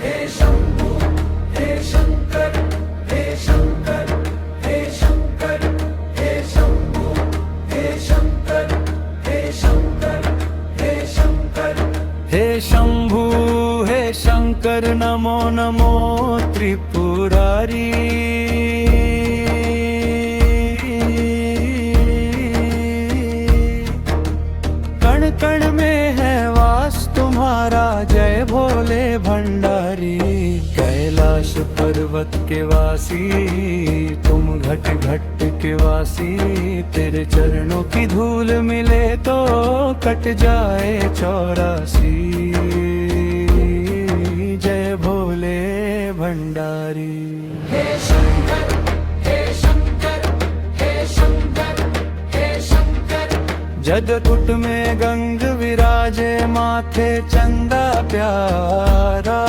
हे शंभू हे शंकर हे शंकर हे शंकर हे शंभू हे शंकर हे शंकर हे शंकर हे शंभू हे शंकर नमो नमो त्रिपुरारी कण कण में है वास तुम्हारा जय भोले भंडारी कैलाश पर्वत के वासी तुम घट घट के वासी तेरे चरणों की धूल मिले तो कट जाए 84 जय भोले भंडारी हे शंकर हे शंकर हे शंकर हे शंकर जदकुट में गंग विराजे माथे चंदा प्यारा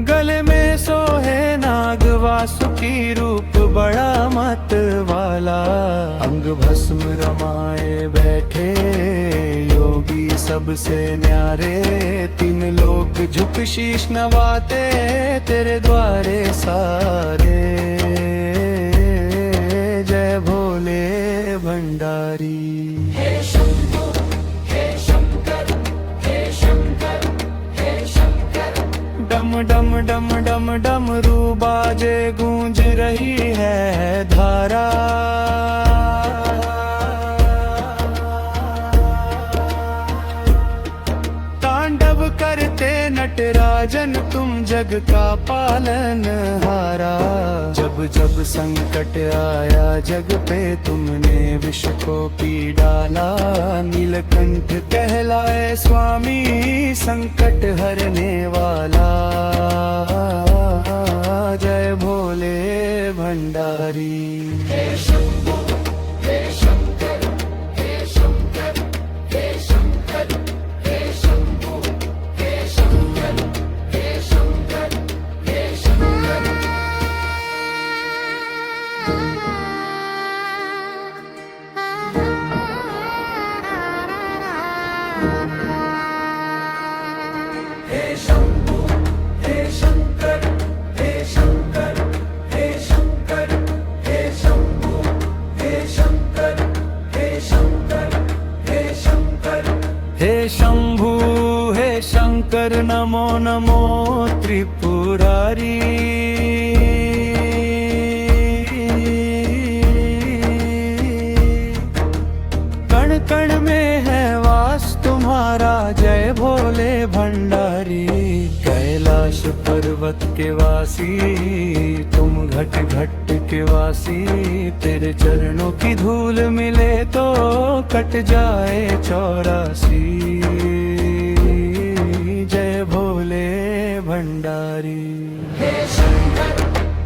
गले में सोहे नाग वासुकी रूप बड़ा मत वाला अंग भस्म रमाए बैठे योगी सबसे न्यारे 3 लोग झुक शीश नवाते तेरे द्वारे सारे जय भोले भंडारी हे शंभू हे शंकर हे शंकर हे शंकर डम डम डम डम डमरू बाजे गूंज रही है धारा तांडव करते नटराजन तुम जग का पालन हारा जब जब संकट आया जग पे तुमने विष को पी डाला नीलकंठ कहलाए स्वामी संकट हरने वाला जय भोले भंडारी हे शंभू हे शंकर हे शंकर हे शंकर हे शंभू हे शंकर हे शंकर हे शंकर हे शंभू हे शंकर हे शंकर हे शंकर हे शंभू हे शंकर हे शंकर हे शंकर हे शंभू हे शंकर नमो नमो त्रिपुरारी कण कण में है वास तुम्हारा जय भोले भंडारी कैलाश पर्वत के वासी तुम घट घट के वासी तेरे चरणों की धूल मिले तो कट जाए 84 जय भोले भंडारी हे शंकर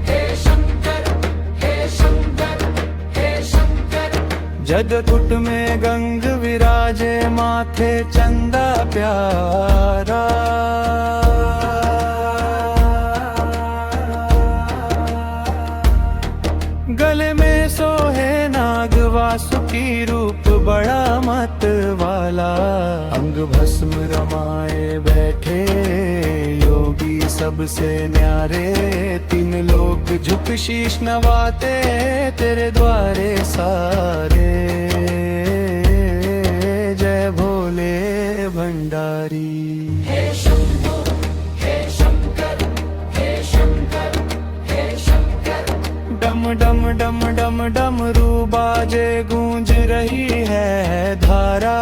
हे शंकर हे शंकर हे शंकर जदकुट में गंग विराजे माथे चंदा प्यारा गले में सोहे नाग वासुकी रूप बड़ा मत वाला अंग भस्म रमाए बैठे योगी सबसे न्यारे 3 लोग झुक शीश नवाते तेरे द्वारे सारे जय भोले भंडारी हे शंभू हे शंकर हे शंकर हे शंकर डम डम डम डम डमरू बाजे गूंज रही है धारा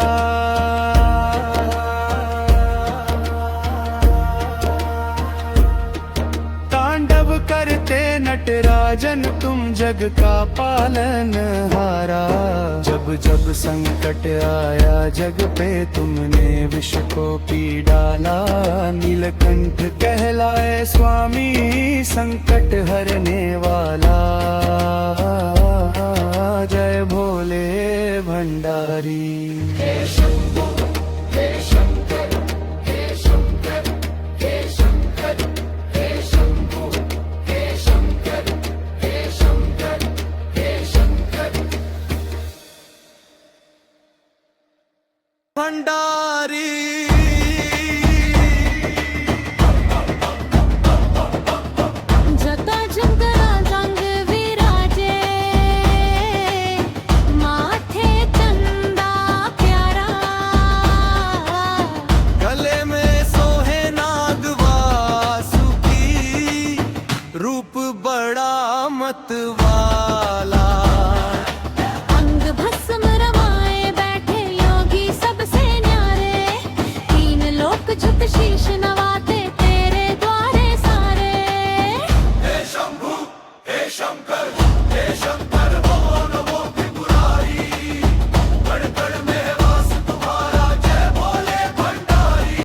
तांडव करते नटराजन तुम जग का पालन हारा जब जब संकट आया जग पे तुमने विष को पी डाला नीलकंठ कहलाए स्वामी संकट हरने वाला जय भोले भंडारी हे शंभू हे शंकर हे शंकर हे शंकर हे शंभू हे शंकर हे शंकर हे शंकर भंडारी